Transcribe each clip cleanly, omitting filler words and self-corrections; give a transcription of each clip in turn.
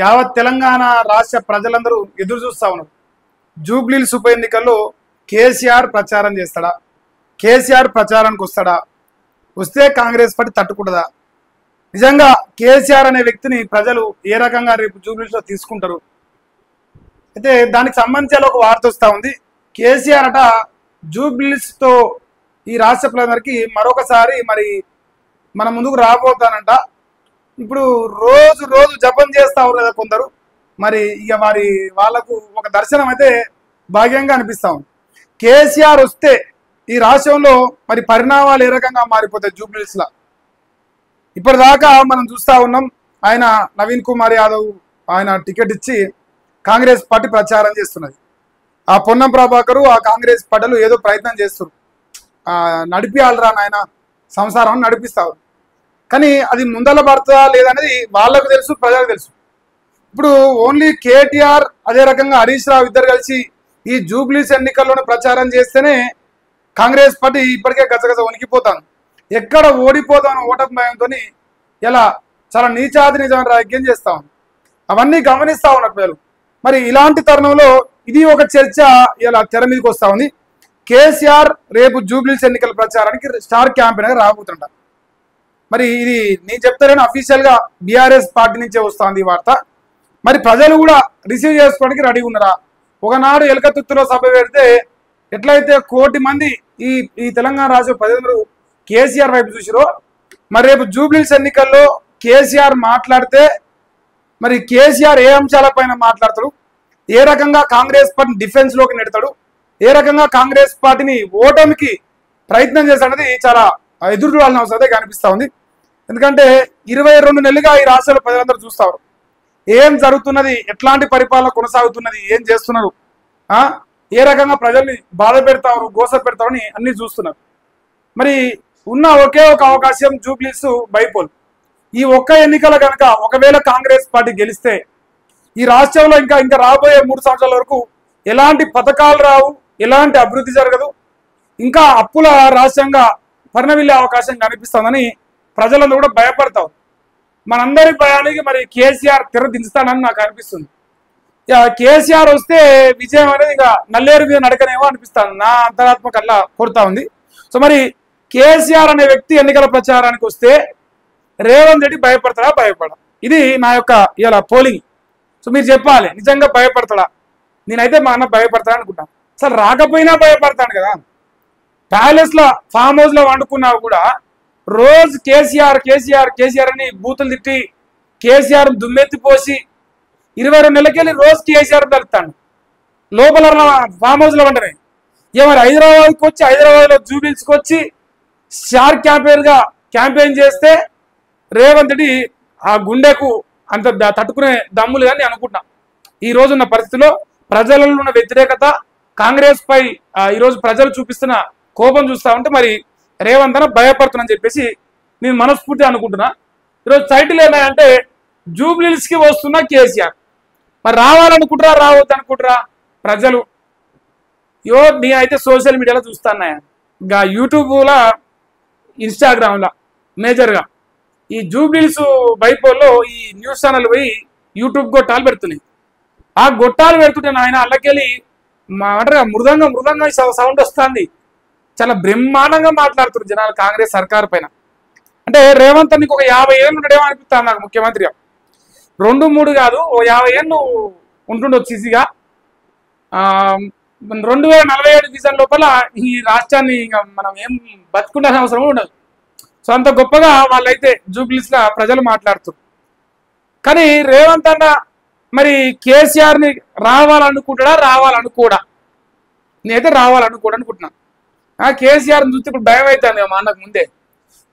యావత్ తెలంగాణ రాష్ట్ర ప్రజలందరూ ఎదురు చూస్తా ఉన్నారు. జూబ్లీహిల్స్ ఉప ఎన్నికల్లో కేసీఆర్ ప్రచారం చేస్తాడా, కేసీఆర్ ప్రచారానికి వస్తాడా, వస్తే కాంగ్రెస్ పార్టీ తట్టుకుంటుందా? నిజంగా కేసీఆర్ అనే వ్యక్తిని ప్రజలు ఏ రకంగా రేపు జూబ్లీహిల్స్లో తీసుకుంటారు? అయితే దానికి సంబంధించి ఒక వార్త వస్తూ ఉంది. కేసీఆర్ అట జూబ్లీహిల్స్తో ఈ రాష్ట్ర ప్రజలందరికీ మరొకసారి మరి మన ముందుకు రాబోతానంట. ఇప్పుడు రోజు రోజు జపం చేస్తా ఉన్నారు కదా కొందరు, మరి ఇక వాళ్ళకు ఒక దర్శనం అయితే భాగ్యంగా అనిపిస్తా ఉంది. కేసీఆర్ వస్తే ఈ రాష్ట్రంలో మరి పరిణామాలు ఏ రకంగా మారిపోతాయి జూబ్లీహిల్స్లో. ఇప్పటిదాకా మనం చూస్తూ ఉన్నాం, ఆయన నవీన్ కుమార్ యాదవ్ ఆయన టికెట్ ఇచ్చి కాంగ్రెస్ పార్టీ ప్రచారం చేస్తున్నది. ఆ పొన్నం ప్రభాకరు ఆ కాంగ్రెస్ పార్టీలు ఏదో ప్రయత్నం చేస్తారు, నడిపియాలరా నాయన సంసారం నడిపిస్తారు. కానీ అది ముందల పడుతుందా లేదనేది వాళ్ళకు తెలుసు, ప్రజలకు తెలుసు. ఇప్పుడు ఓన్లీ కేటీఆర్ అదే రకంగా హరీష్ రావు ఇద్దరు కలిసి ఈ జూబ్లీహిల్స్ ఎన్నికల్లోనే ప్రచారం చేస్తేనే కాంగ్రెస్ పార్టీ ఇప్పటికే గజగజ వణికిపోతాను. ఎక్కడ ఓడిపోతాను ఓటమి భయంతో ఇలా చాలా నీచాది నిజమైన రాజకీయం చేస్తాం. అవన్నీ గమనిస్తా ఉన్నారు ప్రజలు. మరి ఇలాంటి తరుణంలో ఇది ఒక చర్చ ఇలా తెర మీదకి వస్తూ ఉంది. కేసీఆర్ రేపు జూబ్లీహిల్స్ ఎన్నికల ప్రచారానికి స్టార్ క్యాంపెయిన్గా రాబోతుంట. మరి ఇది నేను చెప్తానని అఫీషియల్గా బీఆర్ఎస్ పార్టీ నుంచే వస్తుంది ఈ వార్త. మరి ప్రజలు కూడా రిసీవ్ చేసుకోవడానికి రెడీ ఉన్నారా? ఒకనాడు ఎలకతుర్తిలో సభ పెడితే ఎట్లయితే 1 కోటి మంది ఈ తెలంగాణ రాష్ట్ర ప్రజలందరూ కేసీఆర్ వైపు చూసిరో, మరి రేపు జూబ్లీహిల్స్ ఎన్నికల్లో కేసీఆర్ మాట్లాడితే మరి కేసీఆర్ ఏ అంశాలపైన మాట్లాడతాడు, ఏ రకంగా కాంగ్రెస్ పార్టీని డిఫెన్స్లోకి నెడతాడు, ఏ రకంగా కాంగ్రెస్ పార్టీని ఓటమికి ప్రయత్నం చేస్తాడనేది చాలా ఎదురు చూడాల్సిన అవసరం అయితే కనిపిస్తూ ఉంది. ఎందుకంటే 22 నెలలుగా ఈ రాష్ట్రాల ప్రజలందరూ చూస్తారు ఏం జరుగుతున్నది, ఎట్లాంటి పరిపాలన కొనసాగుతున్నది, ఏం చేస్తున్నారు, ఏ రకంగా ప్రజల్ని బాధ పెడతారు, గోస పెడతారని అన్ని చూస్తున్నారు. మరి ఉన్న ఒకే ఒక అవకాశం జూబ్లీహిల్స్ బైపోల్. ఈ ఒక్క ఎన్నికల కనుక ఒకవేళ కాంగ్రెస్ పార్టీ గెలిస్తే ఈ రాష్ట్రంలో ఇంకా రాబోయే 3 సంవత్సరాల వరకు ఎలాంటి పథకాలు రావు, ఎలాంటి అభివృద్ధి జరగదు, ఇంకా అప్పుల రాష్ట్రంగా పరిణమిల్లే అవకాశం కనిపిస్తుందని ప్రజలందరూ కూడా భయపడతారు. మనందరి భయానికి మరి కేసీఆర్ తెర దించుతానని నాకు అనిపిస్తుంది. ఇక కేసీఆర్ వస్తే విజయం అనేది ఇంకా నల్లేరు మీద నడకనేమో అనిపిస్తాను, నా అంతరాత్మక అట్లా కొడతా ఉంది. సో మరి కేసీఆర్ అనే వ్యక్తి ఎన్నికల ప్రచారానికి వస్తే రేవంత్ రెడ్డి భయపడతాడా భయపడా? ఇది నా యొక్క ఇలా పోలింగ్. సో మీరు చెప్పాలి, నిజంగా భయపడతాడా? నేనైతే మా అన్న భయపడతాడు అనుకుంటాను. అసలు రాకపోయినా భయపడతాను కదా. ప్యాలెస్లో ఫామ్ హౌస్లో వండుకున్నా కూడా రోజు కేసీఆర్ కేసీఆర్ కేసీఆర్ అని బూతులు తిట్టి కేసీఆర్ దుమ్మెత్తిపోసి 22 నెలలకెళ్ళి రోజు కేసీఆర్ తలుపుతాడు లోపల ఫామ్ హౌస్లో వండనే. మరి హైదరాబాద్కి వచ్చి హైదరాబాద్లో జూబ్లీహిల్స్కి వచ్చి స్టార్ క్యాంపెయిన్ చేస్తే రేవంత్ రెడ్డి ఆ గుండెకు అంత తట్టుకునే దమ్ములు కానీ అనుకుంటున్నా. ఈ రోజున్న పరిస్థితిలో ప్రజలలో ఉన్న వ్యతిరేకత, కాంగ్రెస్ పై ఈరోజు ప్రజలు చూపిస్తున్న కోపం చూస్తూ ఉంటే మరి రేవంత్ అన్న భయపడుతున్నా చెప్పేసి నేను మనస్ఫూర్తిగా అనుకుంటున్నా. ఈరోజు టైటిల్ ఏమంటే జూబ్లీహిల్స్కి వస్తున్న కేసీఆర్. మరి రావాలనుకుంటారా రావద్దు అనుకుంటారా ప్రజలు? నేనైతే సోషల్ మీడియాలో చూస్తాను, ఇంకా యూట్యూబ్లో ఇన్స్టాగ్రామ్లో మేజర్గా ఈ జూబ్లీహిల్స్ బైపోల్లో ఈ న్యూస్ ఛానల్ పోయి యూట్యూబ్ గొట్టాలు పెడుతున్నాయి. ఆ గొట్టాలు పెడుతుంటే ఆయన అల్లకెళ్ళి మృదంగా సౌండ్ వస్తుంది. చాలా బ్రహ్మాండంగా మాట్లాడుతున్నారు జనాలు కాంగ్రెస్ సర్కారు పైన. అంటే రేవంత్ నీకు ఒక 50 ఏళ్ళు ఉండేమో అనిపిస్తాను నాకు ముఖ్యమంత్రిగా. 2-3 కాదు, ఓ 50 ఏళ్ళు ఉంటుండొచ్చు ఈజీగా. 2047 విజన్ లోపల ఈ రాష్ట్రాన్ని మనం ఏం బతుకుండాల్సిన అవసరం ఉండదు. సో అంత గొప్పగా వాళ్ళైతే జూబ్లీహిల్స్లో ప్రజలు మాట్లాడుతారు. కానీ రేవంత్ అన్న మరి కేసీఆర్ని రావాలనుకోడా? నేనైతే రావాలనుకుంటున్నా. కేసీఆర్ని చూస్తే ఇప్పుడు భయం అవుతుంది మా అన్నకు ముందే.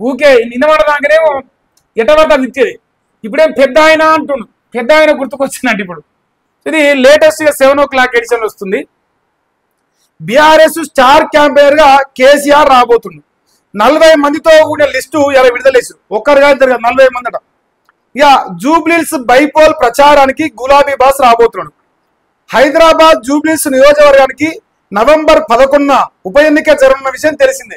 ఊకే నిన్నవాడదాకనేమో ఎటవట నిచ్చేది, ఇప్పుడేం పెద్ద ఆయన అంటుండు. పెద్ద ఆయన గుర్తుకొచ్చిందంటే ఇప్పుడు ఇది లేటెస్ట్గా 7 ఎడిషన్ వస్తుంది. బీఆర్ఎస్ స్టార్ క్యాంపెయినర్గా కేసీఆర్ రాబోతుంది. 40 మందితో కూడిన లిస్టు ఇలా విడుదల చేశారు. ఒక్కరు కాదు 40 మంది అట. ఇక జూబ్లీహిల్స్ బైపోల్ ప్రచారానికి గులాబీ బాస్ రాబోతున్నాడు. హైదరాబాద్ జూబ్లీహిల్స్ నియోజకవర్గానికి నవంబర్ 11న ఉప ఎన్నిక జరగనున్న విషయం తెలిసిందే.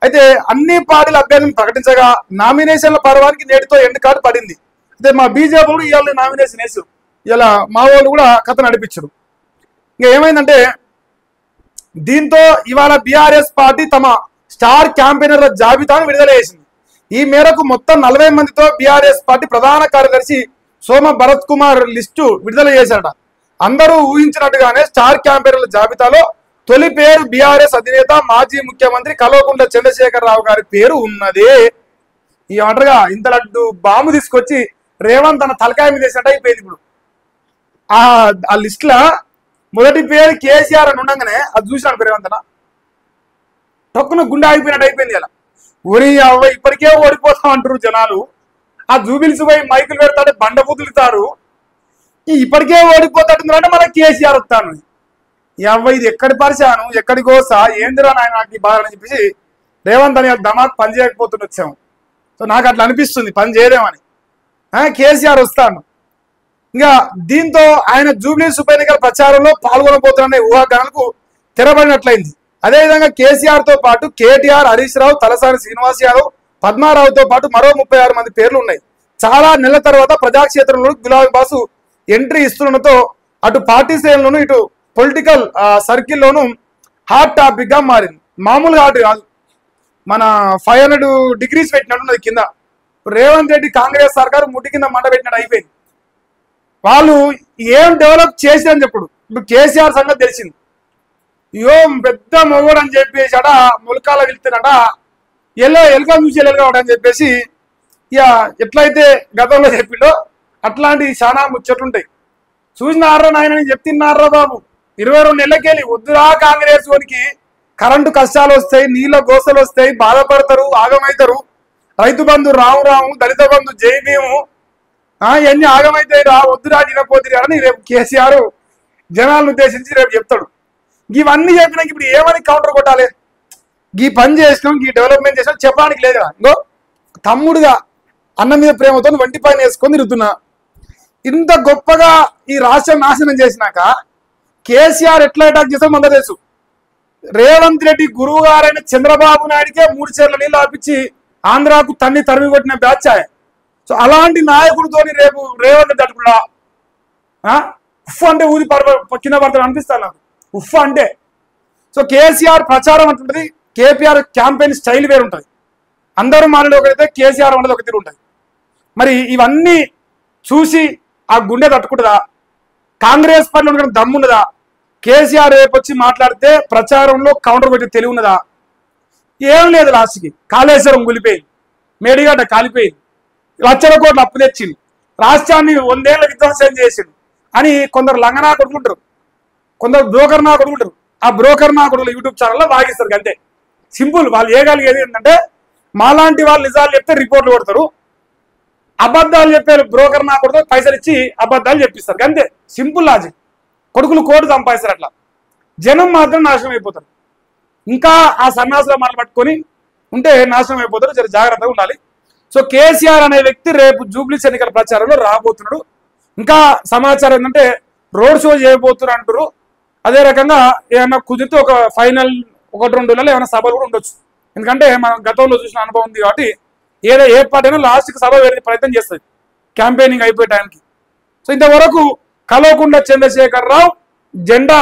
అయితే అన్ని పార్టీల అభ్యర్థులను ప్రకటించగా నామినేషన్ల పర్వానికి నేటితో ఎండ్ కార్డు పడింది. అయితే మా బీజేపీ కూడా ఇవాళ నామినేషన్ వేసారు, ఇలా మా వాళ్ళు కూడా కథ నడిపించారు. ఇంకా ఏమైందంటే దీంతో ఇవాళ బీఆర్ఎస్ పార్టీ తమ స్టార్ క్యాంపెయినర్ల జాబితాను విడుదల చేసింది. ఈ మేరకు మొత్తం 40 మందితో బీఆర్ఎస్ పార్టీ ప్రధాన కార్యదర్శి సోమ భరత్ కుమార్ లిస్టు విడుదల చేశారట. అందరూ ఊహించినట్టుగానే స్టార్ క్యాంపెయినర్ల జాబితాలో తొలి పేరు బీఆర్ఎస్ అధినేత మాజీ ముఖ్యమంత్రి కల్వకుంట్ల చంద్రశేఖరరావు గారి పేరు ఉన్నదే. ఈ ఆటగా ఇంత లడ్డు బాంబు తీసుకొచ్చి రేవంత్ తన తలకాయ మీద వేసినట్టు అయిపోయింది. ఇప్పుడు ఆ లిస్ట్ లో మొదటి పేరు కేసీఆర్ అని ఉండగానే అది చూసినాడు రేవంత్ అన్న తొక్కున గుండె ఆగిపోయినట్టు అయిపోయింది. ఇలా ఊరి అవ్వ ఇప్పటికే ఓడిపోతాం అంటారు జనాలు, ఆ జూబిల్స్ పోయి మైకులు పెడతాడు బండ బుద్దులుతారు, ఇప్పటికే ఓడిపోతాడు మళ్ళీ కేసీఆర్ వస్తాను. ఈ అవ్వ ఇది ఎక్కడి పరిచాను ఎక్కడి కోసా ఏందిరా నాయన నాకు బాధ అని చెప్పేసి రేవంత్ అని దమాక్ పని చేయకపోతుండ వచ్చాము. సో నాకు అట్లా అనిపిస్తుంది పని చేయలేమని. కేసీఆర్ వస్తాను. ఇంకా దీంతో ఆయన జూబ్లీస్ ఉప ఎన్నికల ప్రచారంలో పాల్గొనబోతున్న ఊహాగానాలకు తెరబడినట్లయింది. అదేవిధంగా కేసీఆర్ తో పాటు కేటీఆర్, హరీష్ రావు, తలసాని శ్రీనివాస్ యాదవ్, పద్మారావుతో పాటు మరో 36 మంది పేర్లు ఉన్నాయి. చాలా నెలల తర్వాత ప్రజాక్షేత్రంలో గులాబీ బాసు ఎంట్రీ ఇస్తుండటంతో అటు పార్టీ శ్రేణులను ఇటు పొలిటికల్ సర్కిల్లోనూ హాట్ టాపిక్ గా మారింది. మామూలుగా హాట్ కాదు, మన 500 degrees పెట్టినట్టున్నది కింద. రేవంత్ రెడ్డి కాంగ్రెస్ సర్కారు ముట్టి కింద మంట పెట్టినట్టు అయిపోయింది. వాళ్ళు ఏం డెవలప్ చేశారని చెప్పుడు. ఇప్పుడు కేసీఆర్ సంగతి తెలిసింది, యో పెద్ద మొగోడు అని చెప్పేసాడ ములకాల వెళ్తానట, ఎలుక చూసి ఎలుగవడని చెప్పేసి ఇక ఎట్లయితే గతంలో చెప్పిండో అట్లాంటి చాలా ముచ్చట్లుంటాయి. చూసినారా నాయన చెప్తున్నారా బాబు, 22 నెలలకెళ్ళి వద్దురా కాంగ్రెస్ వానికి కరెంటు కష్టాలు వస్తాయి, నీళ్ళ గోసలు వస్తాయి, బాధపడతారు, ఆగమవుతారు, రైతు బంధు రాము రాము, దళిత బంధు జై భీము, ఇవన్నీ ఆగమైతాయి రా, వద్దురా తినపోతురు అని రేపు కేసీఆర్ జనాలను ఉద్దేశించి రేపు చెప్తాడు. ఇవన్నీ చెప్పినాక ఇప్పుడు ఏమని కౌంటర్ కొట్టాలి? ఈ పని చేసినాం, ఈ డెవలప్మెంట్ చేసినాం చెప్పడానికి లేదు కదా. ఇంకో తమ్ముడుగా అన్న మీద ప్రేమతో వంటి పైన వేసుకొని తిరుగుతున్నా. ఇంత గొప్పగా ఈ రాష్ట్రం నాశనం చేసినాక కేసీఆర్ ఎట్లా అటాక్ చేస్తాం మనకు తెలుసు. రేవంత్ రెడ్డి గురువు గారైన చంద్రబాబు నాయుడికే 3 చీరల నీళ్ళు ఆపించి ఆంధ్రాకు తరిమి కొట్టిన బ్యాచ్. సో అలాంటి నాయకుడితోని రేపు రేవంత్ రెడ్డి అట్టుకున్నా ఉఫ్ అంటే ఊది కింద పడతాడు అనిపిస్తాను నాకు, ఉఫ్ అంటే. సో కేసీఆర్ ప్రచారం అంటుంటది, కేపీఆర్ క్యాంపెయిన్ స్టైల్ వేరు ఉంటుంది. అందరూ మాట్లాడే ఒకటైతే కేసీఆర్ అనేది ఒక తీరు ఉంటుంది. మరి ఇవన్నీ చూసి ఆ గుండె తట్టుకుంటుందా? కాంగ్రెస్ పార్టీలో ఉన్న దమ్మున్నదా? కేసీఆర్ రేపు వచ్చి మాట్లాడితే ప్రచారంలో కౌంటర్ కొట్టి తెలివి ఉన్నదా? ఏం లేదు. లాస్ట్కి కాళేశ్వరం కూలిపోయింది, మేడిగడ్డ కాలిపోయింది, లక్షల కోట్లు అప్పు తెచ్చింది, రాష్ట్రాన్ని 100 ఏళ్ల విధ్వంసం చేసిండు అని కొందరు లంగనా కొడుకుంటారు, కొందరు బ్రోకర్ నా కొడుకుంటారు. ఆ బ్రోకర్ నా కొడుకులు యూట్యూబ్ ఛానల్లో వాగిస్తారు అంతే. సింపుల్. వాళ్ళు ఏగలిగేది ఏంటంటే మాలాంటి వాళ్ళు నిజాలు చెప్తే రిపోర్ట్లు కొడతారు, అబద్ధాలు చెప్పారు బ్రోకర్ నా కొడుకు పైసలు ఇచ్చి అబద్ధాలు చెప్పిస్తారు అంతే. Simple logic. కొడుకులు కోటి సంపాదిస్తారు. అట్లా జనం మాత్రం నాశనం అయిపోతారు. ఇంకా ఆ సన్నాసుల మాటలు పట్టుకొని ఉంటే నాశనం అయిపోతారు. చాలా జాగ్రత్తగా ఉండాలి. సో కేసీఆర్ అనే వ్యక్తి రేపు జూబ్లీస్ ఎన్నికల ప్రచారంలో రాబోతున్నాడు. ఇంకా సమాచారం ఏంటంటే రోడ్ షో చేయబోతున్నారు అంటారు. అదే రకంగా ఏమైనా కుదిరితే ఒక ఫైనల్ 1-2 నెలలు ఏమైనా సభలు కూడా ఉండొచ్చు. ఎందుకంటే మనం గతంలో చూసిన అనుభవం ఉంది కాబట్టి ఏ పార్టీ అయినా లాస్ట్కి సభ వేరే ప్రయత్నం చేస్తుంది క్యాంపెయినింగ్ అయిపోయే టైంకి. సో ఇంతవరకు కల్వకుంట్ల చంద్రశేఖరరావు జెండా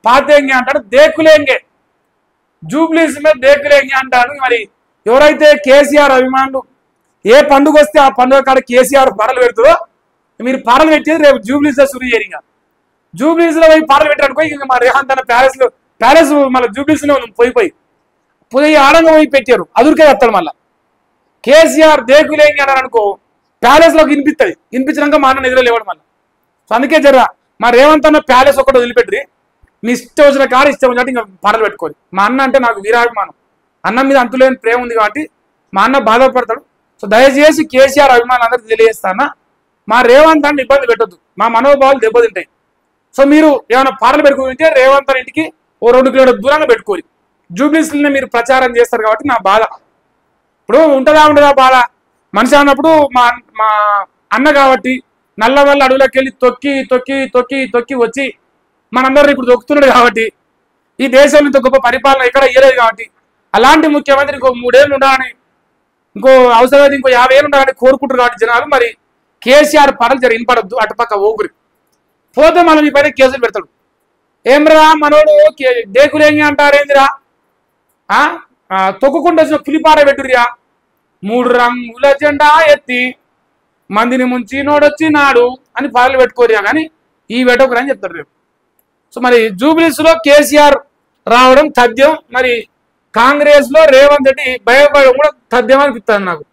పాతేంగే అంటాడు, దేకులేంగే జూబ్లీస్ మీద దేకులేంగే అంటాడు. మరి ఎవరైతే కేసీఆర్ అభిమానులు ఏ పండుగ వస్తే ఆ పండుగ కాడ కేసీఆర్ పాటలు పెడుతుందో మీరు పాటలు పెట్టేది రేపు జూబ్లీస్ లో సురు చేయరు. జూబ్లీస్ లో పోయి పాటలు పెట్టారనుకో ఇంకా మా రేవంత్ అన్న ప్యాలెస్ మళ్ళీ జూబ్లీస్ లో పోయి ఆడంగా పోయి పెట్టారు, అదురికే వస్తాడు. మళ్ళీ కేసీఆర్ దేకులేంగి అన్నారు అనుకో ప్యాలెస్ లోకి వినిపిస్తుంది, వినిపించినాక మా అన్న ఎదురు లేవాడు మళ్ళీ. సో అందుకే జర మా రేవంత్ అన్న ప్యాలెస్ ఒకటి వదిలిపెట్టి మీ ఇష్టం వచ్చిన కారు ఇష్టం వచ్చినట్టు ఇంకా పాటలు పెట్టుకోవాలి. మా అన్న అంటే నాకు వీరాభిమానం, అన్నం మీద అంతులేని ప్రేమ ఉంది కాబట్టి మా అన్న బాధపడతాడు. సో దయచేసి కేసీఆర్ అభిమానులు అందరికీ తెలియజేస్తానా, మా రేవంత్ అన్న ఇబ్బంది పెట్టొద్దు, మా మనోభావాలు దెబ్బతింటాయి. సో మీరు ఏమైనా పాటలు పెట్టుకుంటే రేవంత్ అన్న ఇంటికి 2 కిలోమీటర్ల దూరంగా పెట్టుకోవాలి. జూబ్లీస్లోనే మీరు ప్రచారం చేస్తారు కాబట్టి నా బాధ. ఇప్పుడు ఉంటుందా బాధ? మనిషి అన్నప్పుడు మా అన్న కాబట్టి నల్లవల్ల అడవులకు వెళ్ళి తొక్కి తొక్కి తొక్కి తొక్కి వచ్చి మనందరూ ఇప్పుడు తొక్కుతున్నాడు కాబట్టి ఈ దేశంలో ఇంత గొప్ప పరిపాలన ఎక్కడ ఇయ్యలేదు కాబట్టి అలాంటి ముఖ్యమంత్రి ఇంకో 3 ఏళ్ళు ఉండాలని, ఇంకో అవసరమైతే ఇంకో 50 ఏళ్ళు ఉండాలని కోరుకుంటారు కాబట్టి జనాలు. మరి కేసీఆర్ పాటలు జర వినపడద్దు అటుపక్క ఊగురి పోతే మనం ఈ పైన కేసులు పెడతాడు. ఏమ్రా మనోడు డేకులేంగి అంటారేందిరా తొక్కుకుండా వచ్చిన పులిపాట పెట్టుర్రా 3 రంగుల జెండా ఎత్తి మందిని ముంచి నోడొచ్చి నాడు అని పాటలు పెట్టుకోరియా కానీ ఈ పెట్టకురా అని చెప్తారు రేపు. సో మరి జూబ్లీస్ లో కేసీఆర్ రావడం తథ్యం, మరి కాంగ్రెస్ లో రేవంత్ రెడ్డి భయపడడం కూడా తథ్యం అనిపిస్తుంది నాకు.